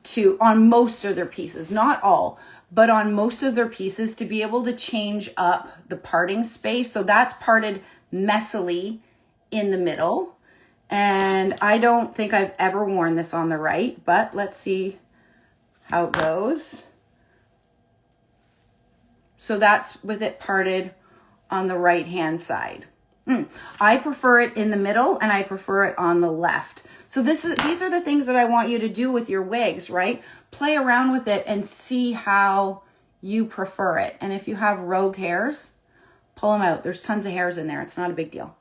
Speaker 1: to, on most of their pieces, not all, but on most of their pieces, to be able to change up the parting space. So that's parted messily in the middle. And I don't think I've ever worn this on the right, but let's see how it goes. So that's with it parted on the right-hand side. I prefer it in the middle and I prefer it on the left. So these are the things that I want you to do with your wigs, right? Play around with it and see how you prefer it. And if you have rogue hairs, pull them out. There's tons of hairs in there. It's not a big deal.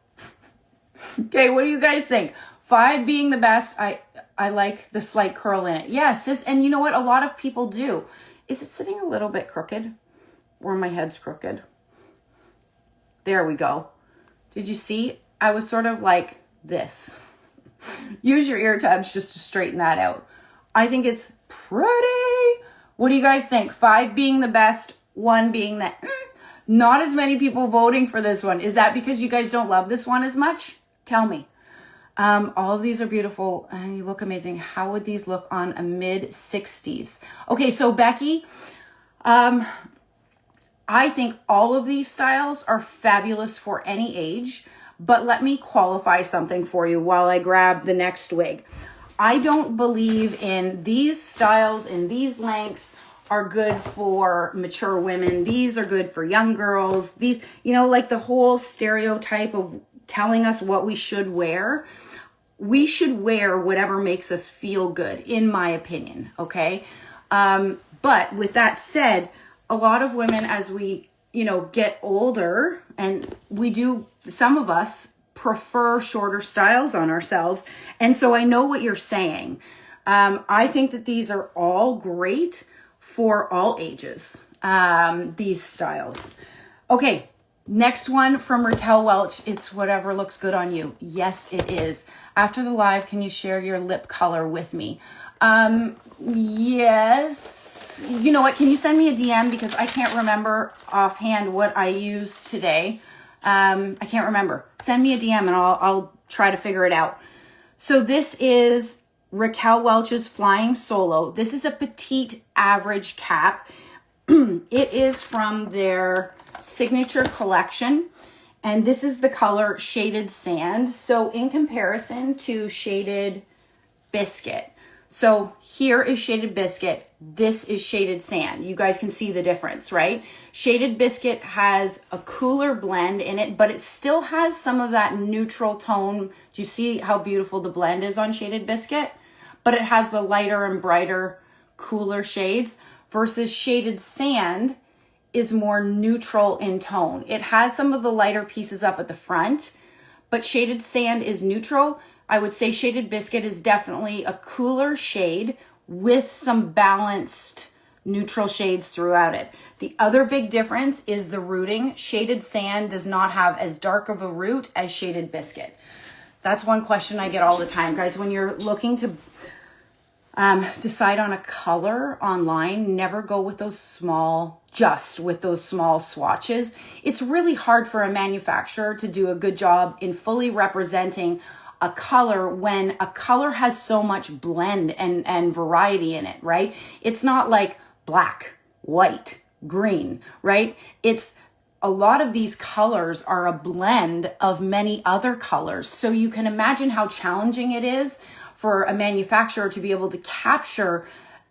Speaker 1: Okay, what do you guys think? 5 being the best. I like the slight curl in it. Yes, and you know what? A lot of people do. Is it sitting a little bit crooked? Or my head's crooked? There we go. Did you see? I was sort of like this. Use your ear tabs just to straighten that out. I think it's pretty. What do you guys think? 5 being the best, 1 being the not as many people voting for this one. Is that because you guys don't love this one as much? Tell me. All of these are beautiful and you look amazing. How would these look on a mid-60s? Okay, so Becky, I think all of these styles are fabulous for any age, but let me qualify something for you while I grab the next wig. I don't believe in these styles and these lengths are good for mature women. These are good for young girls. These, you know, like the whole stereotype of telling us what we should wear. We should wear whatever makes us feel good, in my opinion, okay? But with that said, a lot of women, as we, you know, get older, and we do, some of us prefer shorter styles on ourselves. And so I know what you're saying. I think that these are all great for all ages, these styles. Okay, next one from 𝐁𝐿. It's whatever looks good on you. Yes, it is. After the live, can you share your lip color with me? Yes. You know what? Can you send me a DM? Because I can't remember offhand what I used today. I can't remember. Send me a DM and I'll try to figure it out. So this is 𝐁𝐿 Flying Solo. This is a petite average cap. It is from their signature collection. And this is the color Shaded Sand. So in comparison to Shaded Biscuit. So here is Shaded Biscuit. This is Shaded Sand. You guys can see the difference, right? Shaded Biscuit has a cooler blend in it, but it still has some of that neutral tone. Do you see how beautiful the blend is on Shaded Biscuit? But it has the lighter and brighter, cooler shades versus Shaded Sand is more neutral in tone. It has some of the lighter pieces up at the front, but Shaded Sand is neutral. I would say Shaded Biscuit is definitely a cooler shade with some balanced neutral shades throughout it. The other big difference is the rooting. Shaded Sand does not have as dark of a root as Shaded Biscuit. That's one question I get all the time, guys. When you're looking to decide on a color online, never go with those small, just with those small swatches. It's really hard for a manufacturer to do a good job in fully representing a color when a color has so much blend and variety in it, right? It's not like black white, green, right? It's a lot of these colors are a blend of many other colors. So you can imagine how challenging it is for a manufacturer to be able to capture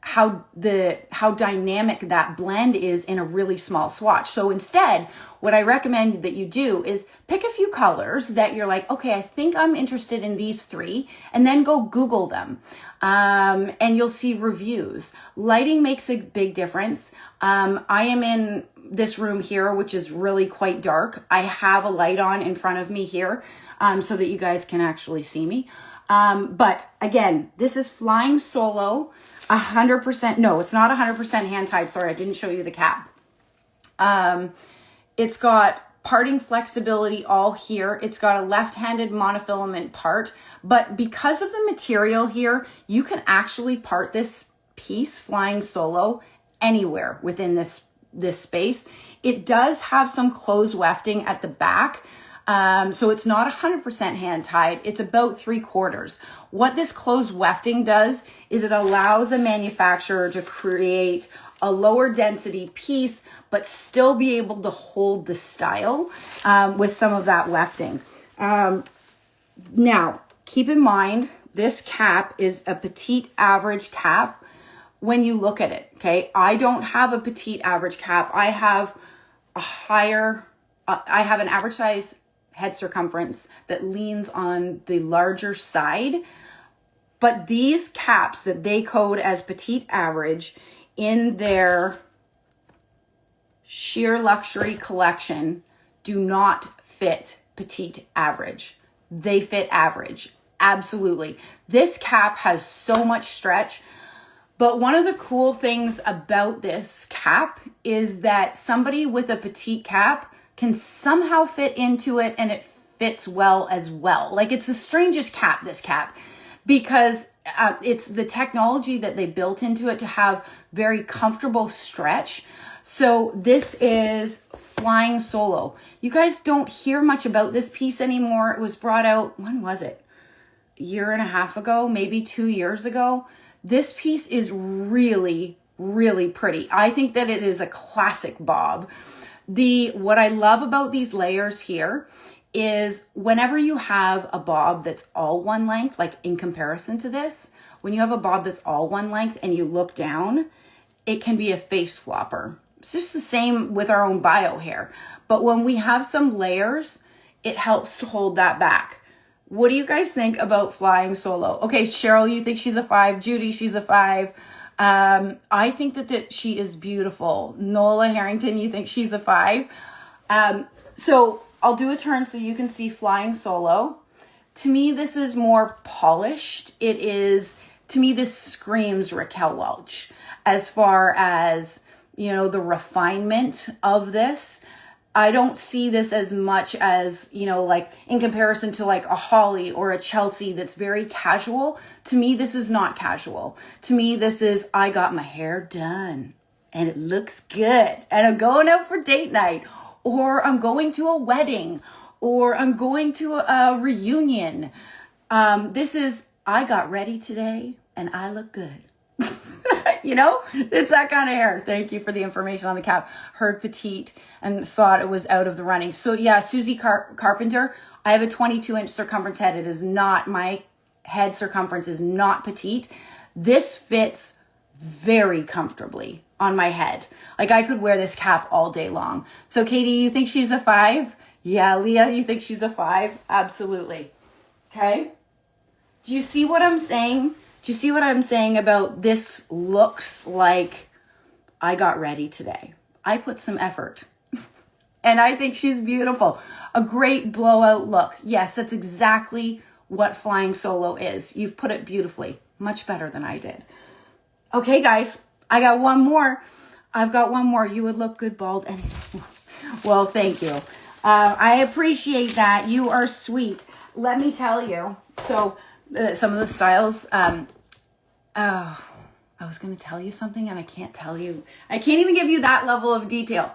Speaker 1: how dynamic that blend is in a really small swatch. So instead, what I recommend that you do is pick a few colors that you're like, okay, I think I'm interested in these 3, and then go Google them. And you'll see reviews. Lighting makes a big difference. I am in this room here, which is really quite dark. I have a light on in front of me here, so that you guys can actually see me. But again, this is Flying Solo. 100%, no, it's not 100% hand tied. Sorry, I didn't show you the cap. It's got parting flexibility all here. It's got a left-handed monofilament part, but because of the material here, you can actually part this piece, Flying Solo, anywhere within this space. It does have some closed wefting at the back. So it's not 100% hand tied. It's about 3/4. What this closed wefting does is it allows a manufacturer to create a lower density piece, but still be able to hold the style with some of that wefting. Now, keep in mind, this cap is a petite average cap when you look at it, okay? I don't have a petite average cap. I have I have an average size head circumference that leans on the larger side. But these caps that they code as petite average in their sheer luxury collection do not fit petite average. They fit average. Absolutely. This cap has so much stretch. But one of the cool things about this cap is that somebody with a petite cap can somehow fit into it, and it fits well as well. Like, it's the strangest cap, this cap, because it's the technology that they built into it to have very comfortable stretch. So this is Flying Solo. You guys don't hear much about this piece anymore. It was brought out, when was it? A year and a half ago, maybe 2 years ago. This piece is really, really pretty. I think that it is a classic bob. What I love about these layers here is whenever you have a bob that's all one length, like in comparison to this, when you have a bob that's all one length and you look down, it can be a face flopper. It's just the same with our own bio hair. But when we have some layers, it helps to hold that back. What do you guys think about Flying Solo? Okay, Cheryl, you think she's a 5. Judy, she's a 5. I think that she is beautiful. Nola Harrington, you think she's a 5. So I'll do a turn so you can see Flying Solo. To me, this is more polished. To me, this screams Raquel Welch as far as, the refinement of this. I don't see this as much as, like in comparison to like a Holly or a 𝐁𝐒 that's very casual. To me, this is not casual. To me, this is, I got my hair done and it looks good and I'm going out for date night, or I'm going to a wedding, or I'm going to a reunion. This is, I got ready today and I look good. It's that kind of hair. Thank you for the information on the cap. Heard petite and thought it was out of the running. So yeah, Susie Carpenter, I have a 22-inch circumference head. It is not, my head circumference is not petite. This fits very comfortably on my head. Like, I could wear this cap all day long. So Katie, you think she's a 5? Yeah, Leah, you think she's a 5? Absolutely. Okay. Do you see what I'm saying? Do you see what I'm saying about this looks like I got ready today? I put some effort and I think she's beautiful. A great blowout look. Yes, that's exactly what Flying Solo is. You've put it beautifully, much better than I did. Okay, guys, I got one more. I've got one more. You would look good bald anything. Well, thank you. I appreciate that. You are sweet. Let me tell you. So some of the styles, I was going to tell you something and I can't tell you. I can't even give you that level of detail.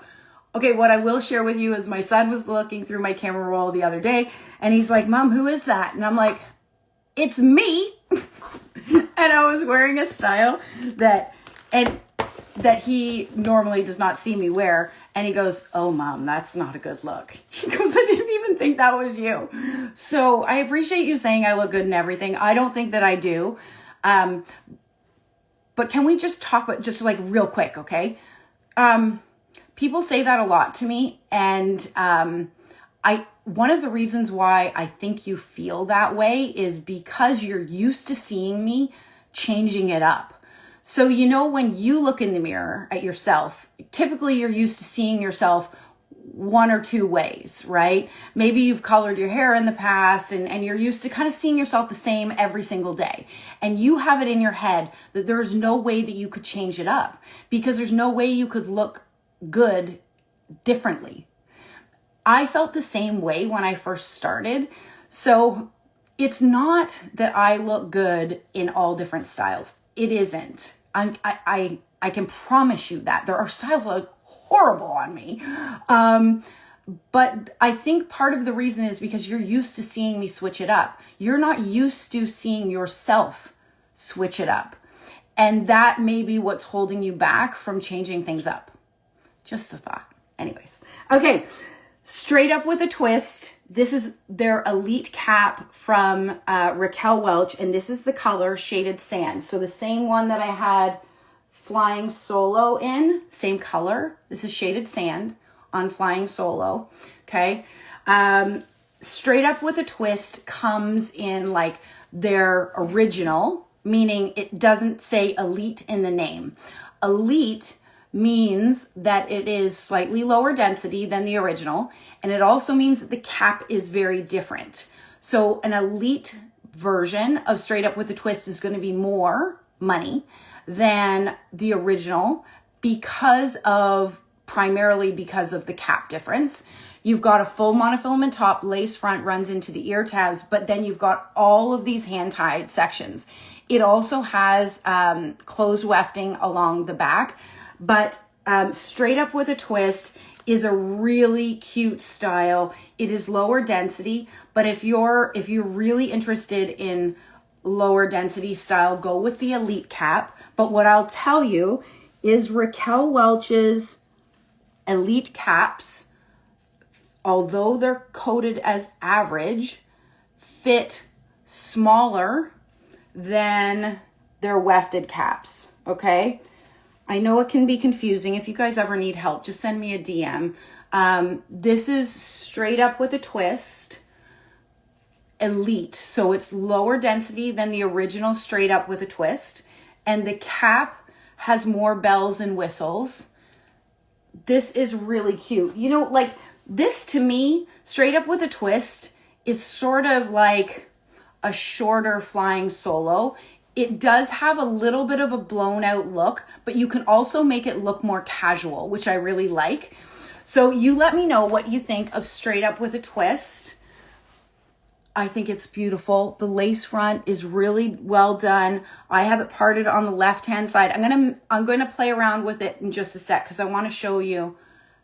Speaker 1: Okay, what I will share with you is my son was looking through my camera roll the other day and he's like, Mom, who is that? And I'm like, it's me. And I was wearing a style that, and that he normally does not see me wear. And he goes, "Oh, Mom, that's not a good look." He goes, "I didn't even think that was you." So I appreciate you saying I look good and everything. I don't think that I do. But can we just talk about, just like real quick, okay? People say that a lot to me. And one of the reasons why I think you feel that way is because you're used to seeing me changing it up. So, you know, when you look in the mirror at yourself, typically you're used to seeing yourself one or two ways, right? Maybe you've colored your hair in the past and you're used to kind of seeing yourself the same every single day. And you have it in your head that there's no way that you could change it up because there's no way you could look good differently. I felt the same way when I first started. So it's not that I look good in all different styles. It isn't. I can promise you that. There are styles that look horrible on me. But I think part of the reason is because you're used to seeing me switch it up. You're not used to seeing yourself switch it up. And that may be what's holding you back from changing things up. Just a thought. Anyways. Okay. Straight Up with a Twist. This is their Elite Cap from 𝐁𝐒𝐁𝐒, and this is the color Shaded Sand. So the same one that I had Flying Solo in, same color. This is Shaded Sand on Flying Solo. Okay. Straight Up with a Twist comes in like their original, meaning it doesn't say Elite in the name. Elite means that it is slightly lower density than the original, and it also means that the cap is very different. So an elite version of Straight Up with a Twist is going to be more money than the original primarily because of the cap difference. You've got a full monofilament top, lace front runs into the ear tabs, but then you've got all of these hand-tied sections. It also has closed wefting along the back. But Straight Up with a Twist is a really cute style. It is lower density, but if you're really interested in lower density style, go with the Elite Cap. But what I'll tell you is 𝐁𝐒𝐿's Elite Caps, although they're coded as average, fit smaller than their wefted caps, okay? I know it can be confusing. If you guys ever need help, just send me a DM. This is Straight Up with a Twist Elite. So it's lower density than the original Straight Up with a Twist. And the cap has more bells and whistles. This is really cute. You know, like this to me, Straight Up with a Twist is sort of like a shorter Flying Solo. It does have a little bit of a blown out look, but you can also make it look more casual, which I really like. So you let me know what you think of Straight Up with a Twist. I think it's beautiful. The lace front is really well done. I have it parted on the left-hand side. I'm going to play around with it in just a sec because I want to show you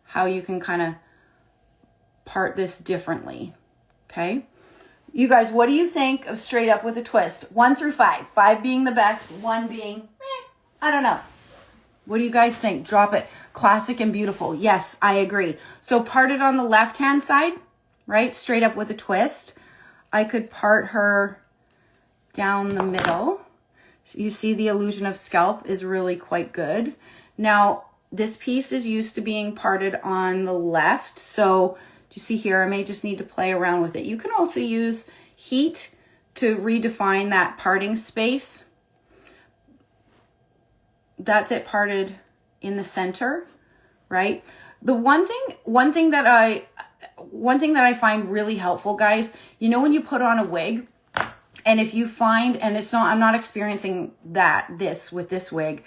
Speaker 1: how you can kind of part this differently. Okay. You guys, what do you think of Straight Up with a Twist? 1 through 5. 5 being the best, 1 being, I don't know. What do you guys think? Drop it. Classic and beautiful. Yes, I agree. So part it on the left-hand side, right? Straight Up with a Twist. I could part her down the middle. So you see the illusion of scalp is really quite good. Now, this piece is used to being parted on the left. So you see here, I may just need to play around with it. You can also use heat to redefine that parting space. That's it parted in the center, right? The one thing that I find really helpful, guys, you know, when you put on a wig, and if you find, and I'm not experiencing this with this wig,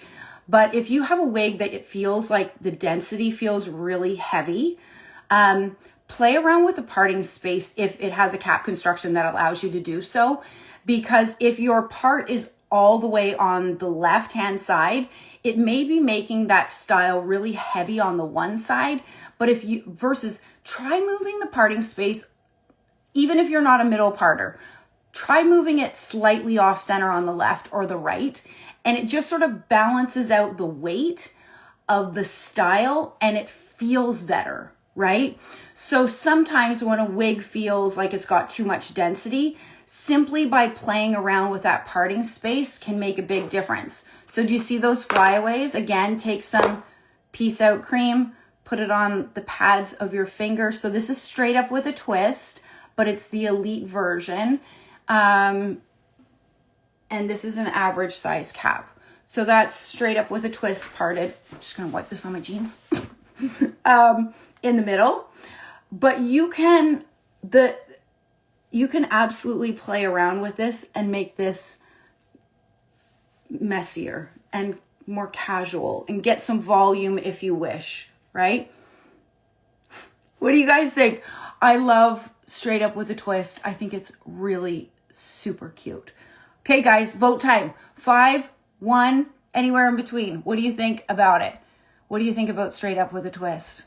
Speaker 1: but if you have a wig that it feels like the density feels really heavy, play around with the parting space if it has a cap construction that allows you to do so. Because if your part is all the way on the left-hand side, it may be making that style really heavy on the one side. But versus try moving the parting space, even if you're not a middle parter, try moving it slightly off center on the left or the right. And it just sort of balances out the weight of the style and it feels better, right? So sometimes when a wig feels like it's got too much density, simply by playing around with that parting space can make a big difference. So do you see those flyaways? Again, take some Peace Out cream, put it on the pads of your fingers. So this is straight up with a twist, but it's the elite version. And this is an average size cap. So that's straight up with a twist parted. I'm just gonna wipe this on my jeans. In the middle. But you can absolutely play around with this and make this messier and more casual and get some volume if you wish, right? What do you guys think? I love straight up with a twist. I think it's really super cute. Okay, guys, vote time. 5, 1, anywhere in between. What do you think about it? What do you think about straight up with a twist?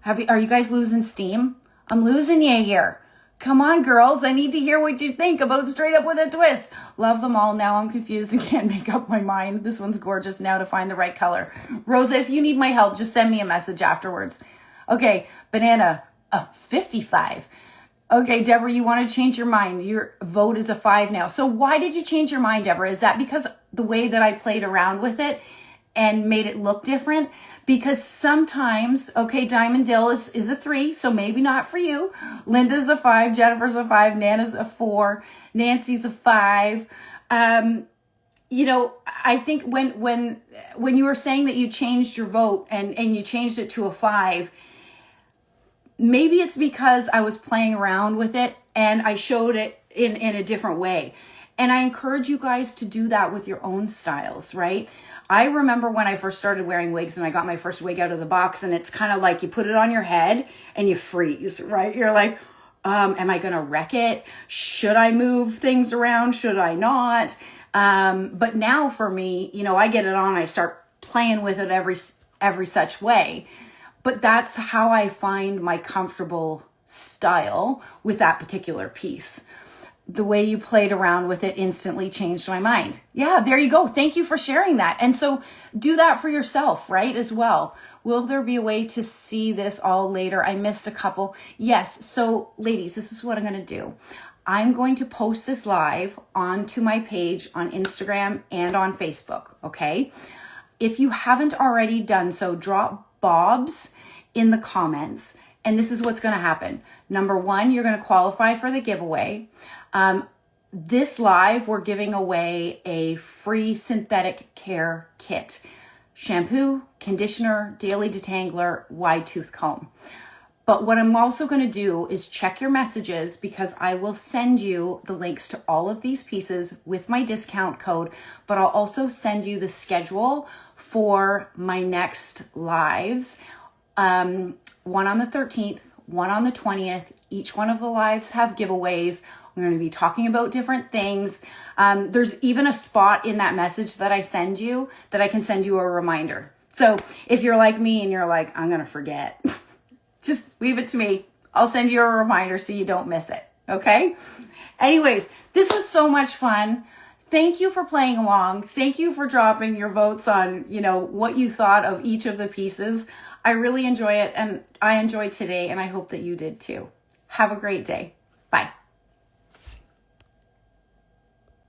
Speaker 1: Are you guys losing steam? I'm losing you here. Come on, girls. I need to hear what you think about straight up with a twist. Love them all. Now I'm confused and can't make up my mind. This one's gorgeous now to find the right color. Rosa, if you need my help, just send me a message afterwards. Okay, banana, 55. Okay, Deborah, you want to change your mind. Your vote is a 5 now. So why did you change your mind, Deborah? Is that because the way that I played around with it and made it look different? Because sometimes, okay, Diamond Dill is a 3, so maybe not for you. Linda's a 5, Jennifer's a 5, Nana's a 4, Nancy's a 5. You know, I think when you were saying that you changed your vote and you changed it to a 5, maybe it's because I was playing around with it and I showed it in a different way. And I encourage you guys to do that with your own styles, right? I remember when I first started wearing wigs and I got my first wig out of the box, and it's kind of like you put it on your head and you freeze, right? You're like, am I going to wreck it? Should I move things around? Should I not? But now for me, you know, I get it on, I start playing with it every such way. But that's how I find my comfortable style with that particular piece. The way you played around with it instantly changed my mind. Yeah, there you go. Thank you for sharing that. And so do that for yourself, right, as well. Will there be a way to see this all later? I missed a couple. Yes. So ladies, this is what I'm going to do. I'm going to post this live onto my page on Instagram and on Facebook, okay? If you haven't already done so, drop Bob's in the comments. And this is what's going to happen. Number 1, you're going to qualify for the giveaway. This live, we're giving away a free synthetic care kit. Shampoo, conditioner, daily detangler, wide tooth comb. But what I'm also going to do is check your messages, because I will send you the links to all of these pieces with my discount code, but I'll also send you the schedule for my next lives. One on the 13th, one on the 20th. Each one of the lives have giveaways. We're going to be talking about different things. There's even a spot in that message that I send you that I can send you a reminder. So if you're like me and you're like, I'm going to forget, just leave it to me. I'll send you a reminder so you don't miss it. Okay? Anyways, this was so much fun. Thank you for playing along. Thank you for dropping your votes on, you know, what you thought of each of the pieces. I really enjoy it, and I enjoyed today, and I hope that you did too. Have a great day. Bye.